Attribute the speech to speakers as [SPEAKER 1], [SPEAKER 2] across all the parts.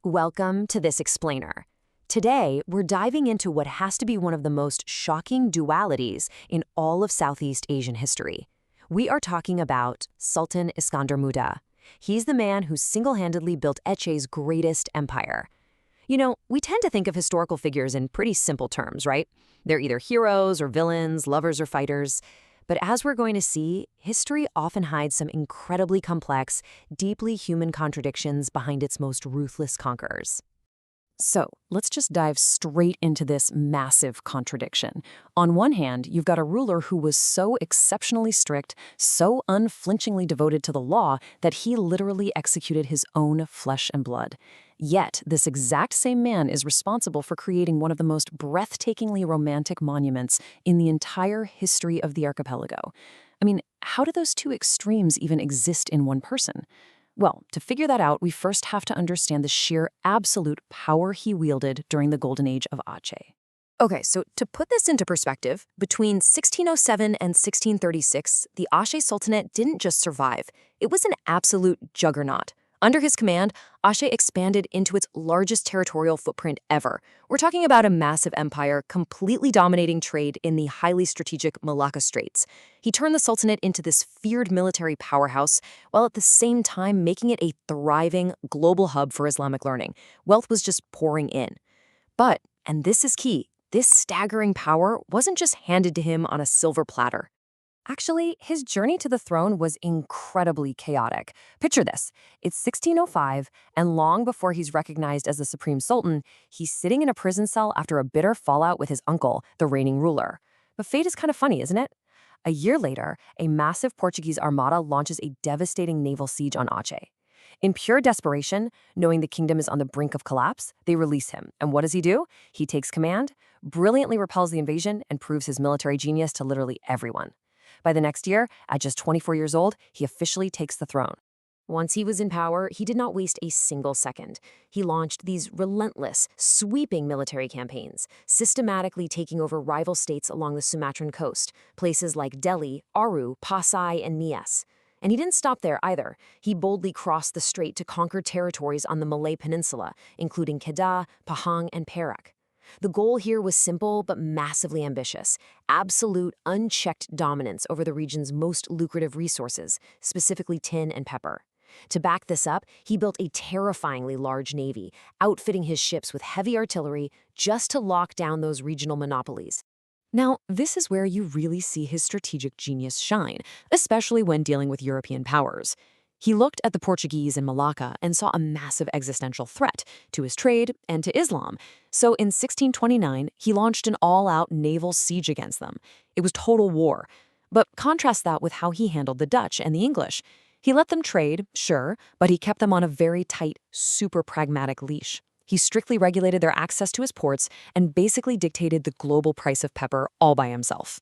[SPEAKER 1] Welcome to This Explainer. Today, we're diving into what has to be one of the most shocking dualities in all of Southeast Asian history. We are talking about Sultan Iskandar Muda. He's the man who single-handedly built Aceh's greatest empire. You know, we tend to think of historical figures in pretty simple terms, right? They're either heroes or villains, lovers or fighters. But as we're going to see, history often hides some incredibly complex, deeply human contradictions behind its most ruthless conquerors. So, let's just dive straight into this massive contradiction. On one hand, you've got a ruler who was so exceptionally strict, so unflinchingly devoted to the law, that he literally executed his own flesh and blood. Yet, this exact same man is responsible for creating one of the most breathtakingly romantic monuments in the entire history of the archipelago. I mean, how do those two extremes even exist in one person? Well, to figure that out, we first have to understand the sheer absolute power he wielded during the Golden Age of Aceh. Okay, so to put this into perspective, between 1607 and 1636, the Aceh Sultanate didn't just survive, it was an absolute juggernaut. Under his command, Aceh expanded into its largest territorial footprint ever. We're talking about a massive empire completely dominating trade in the highly strategic Malacca Straits. He turned the Sultanate into this feared military powerhouse, while at the same time making it a thriving global hub for Islamic learning. Wealth was just pouring in. But, and this is key, this staggering power wasn't just handed to him on a silver platter. Actually, his journey to the throne was incredibly chaotic. Picture this. It's 1605, and long before he's recognized as the Supreme Sultan, he's sitting in a prison cell after a bitter fallout with his uncle, the reigning ruler. But fate is kind of funny, isn't it? A year later, a massive Portuguese armada launches a devastating naval siege on Aceh. In pure desperation, knowing the kingdom is on the brink of collapse, they release him. And what does he do? He takes command, brilliantly repels the invasion, and proves his military genius to literally everyone. By the next year, at just 24 years old, he officially takes the throne. Once he was in power, he did not waste a single second. He launched these relentless, sweeping military campaigns, systematically taking over rival states along the Sumatran coast, places like Delhi, Aru, Pasai, and Nias. And he didn't stop there either. He boldly crossed the strait to conquer territories on the Malay Peninsula, including Kedah, Pahang, and Perak. The goal here was simple but massively ambitious: absolute, unchecked dominance over the region's most lucrative resources, specifically tin and pepper. To back this up, he built a terrifyingly large navy, outfitting his ships with heavy artillery just to lock down those regional monopolies. Now, this is where you really see his strategic genius shine, especially when dealing with European powers. He looked at the Portuguese in Malacca and saw a massive existential threat to his trade and to Islam. So in 1629, he launched an all-out naval siege against them. It was total war. But contrast that with how he handled the Dutch and the English. He let them trade, sure, but he kept them on a very tight, super pragmatic leash. He strictly regulated their access to his ports and basically dictated the global price of pepper all by himself.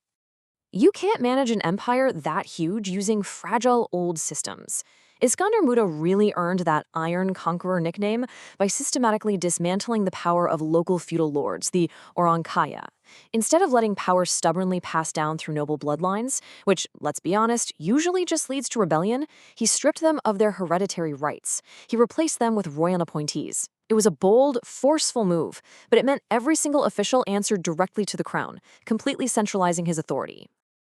[SPEAKER 1] You can't manage an empire that huge using fragile old systems. Iskandar Muda really earned that Iron Conqueror nickname by systematically dismantling the power of local feudal lords, the Orang Kaya. Instead of letting power stubbornly pass down through noble bloodlines, which, let's be honest, usually just leads to rebellion, he stripped them of their hereditary rights. He replaced them with royal appointees. It was a bold, forceful move, but it meant every single official answered directly to the crown, completely centralizing his authority.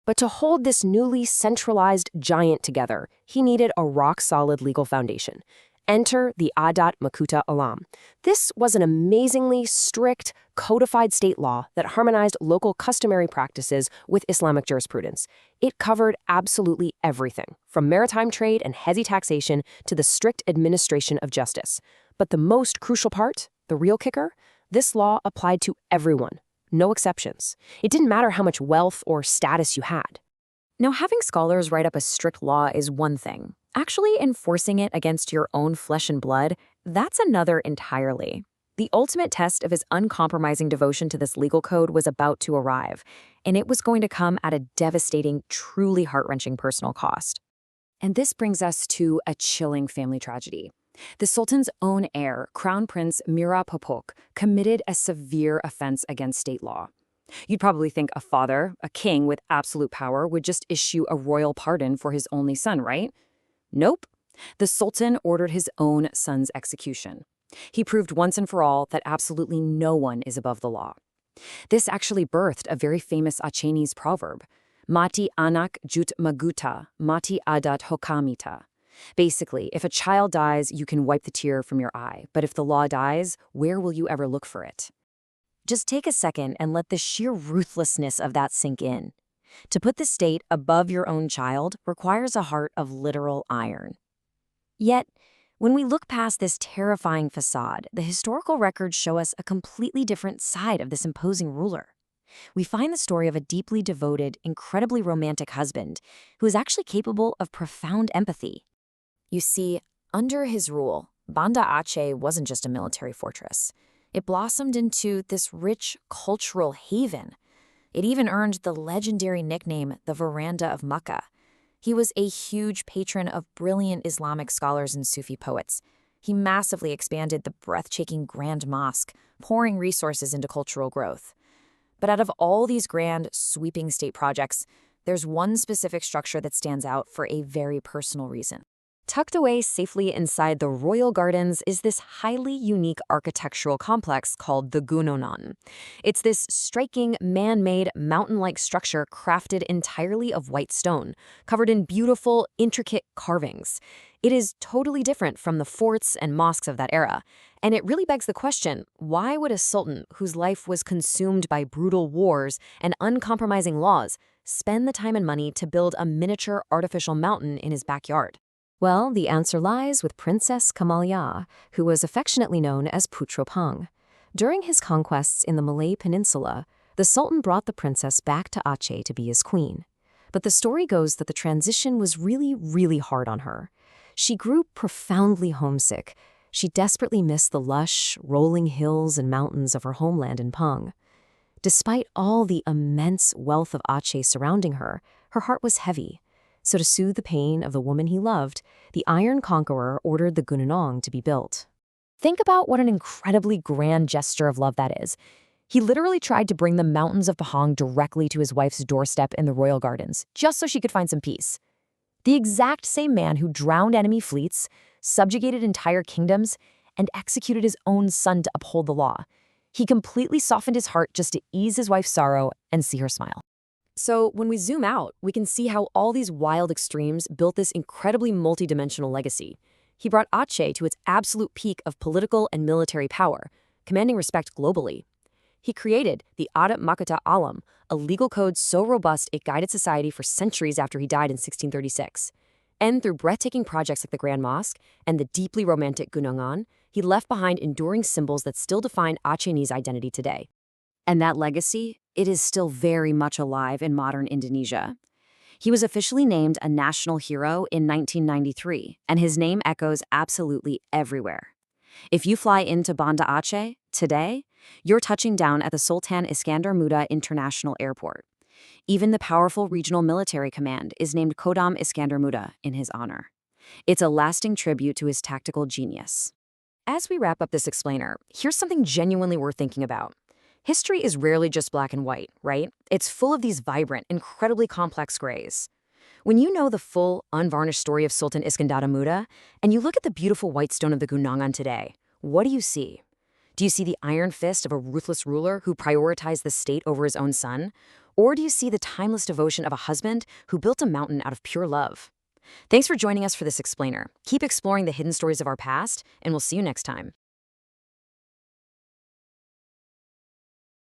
[SPEAKER 1] But to hold this newly centralized giant together, he needed a rock-solid legal foundation. Enter the Adat Makuta Alam. This was an amazingly strict, codified state law that harmonized local customary practices with Islamic jurisprudence. It covered absolutely everything, from maritime trade and heavy taxation to the strict administration of justice. But the most crucial part, the real kicker, this law applied to everyone. No exceptions. It didn't matter how much wealth or status you had. Now, having scholars write up a strict law is one thing. Actually enforcing it against your own flesh and blood, that's another entirely. The ultimate test of his uncompromising devotion to this legal code was about to arrive, and it was going to come at a devastating, truly heart-wrenching personal cost. And this brings us to a chilling family tragedy. The Sultan's own heir, Crown Prince Mira Popok, committed a severe offense against state law. You'd probably think a father, a king with absolute power, would just issue a royal pardon for his only son, right? Nope. The Sultan ordered his own son's execution. He proved once and for all that absolutely no one is above the law. This actually birthed a very famous Acehnese proverb, Mati anak jut maguta, mati adat hokamita. Basically, if a child dies, you can wipe the tear from your eye, but if the law dies, where will you ever look for it? Just take a second and let the sheer ruthlessness of that sink in. To put the state above your own child requires a heart of literal iron. Yet, when we look past this terrifying facade, the historical records show us a completely different side of this imposing ruler. We find the story of a deeply devoted, incredibly romantic husband who is actually capable of profound empathy. You see, under his rule, Banda Aceh wasn't just a military fortress. It blossomed into this rich cultural haven. It even earned the legendary nickname the Veranda of Mecca. He was a huge patron of brilliant Islamic scholars and Sufi poets. He massively expanded the breathtaking Grand Mosque, pouring resources into cultural growth. But out of all these grand, sweeping state projects, there's one specific structure that stands out for a very personal reason. Tucked away safely inside the royal gardens is this highly unique architectural complex called the Gunonan. It's this striking, man-made, mountain-like structure crafted entirely of white stone, covered in beautiful, intricate carvings. It is totally different from the forts and mosques of that era, and it really begs the question, why would a sultan whose life was consumed by brutal wars and uncompromising laws spend the time and money to build a miniature artificial mountain in his backyard? Well, the answer lies with Princess Kamalia, who was affectionately known as Putro Pang. During his conquests in the Malay Peninsula, the Sultan brought the princess back to Aceh to be his queen. But the story goes that the transition was really hard on her. She grew profoundly homesick. She desperately missed the lush, rolling hills and mountains of her homeland in Pang. Despite all the immense wealth of Aceh surrounding her, her heart was heavy. So to soothe the pain of the woman he loved, the Iron Conqueror ordered the Gununong to be built. Think about what an incredibly grand gesture of love that is. He literally tried to bring the mountains of Pahang directly to his wife's doorstep in the royal gardens, just so she could find some peace. The exact same man who drowned enemy fleets, subjugated entire kingdoms, and executed his own son to uphold the law. He completely softened his heart just to ease his wife's sorrow and see her smile. So when we zoom out, we can see how all these wild extremes built this incredibly multidimensional legacy. He brought Aceh to its absolute peak of political and military power, commanding respect globally. He created the Adat Makata Alam, a legal code so robust it guided society for centuries after he died in 1636. And through breathtaking projects like the Grand Mosque and the deeply romantic Gunungan, he left behind enduring symbols that still define Acehnese identity today. And that legacy, it is still very much alive in modern Indonesia. He was officially named a national hero in 1993, and his name echoes absolutely everywhere. If you fly into Banda Aceh today, you're touching down at the Sultan Iskandar Muda International Airport. Even the powerful regional military command is named Kodam Iskandar Muda in his honor. It's a lasting tribute to his tactical genius. As we wrap up this explainer, here's something genuinely worth thinking about. History is rarely just black and white, right? It's full of these vibrant, incredibly complex grays. When you know the full, unvarnished story of Sultan Iskandar Muda, and you look at the beautiful white stone of the Gunungan today, what do you see? Do you see the iron fist of a ruthless ruler who prioritized the state over his own son? Or do you see the timeless devotion of a husband who built a mountain out of pure love? Thanks for joining us for this explainer. Keep exploring the hidden stories of our past, and we'll see you next time.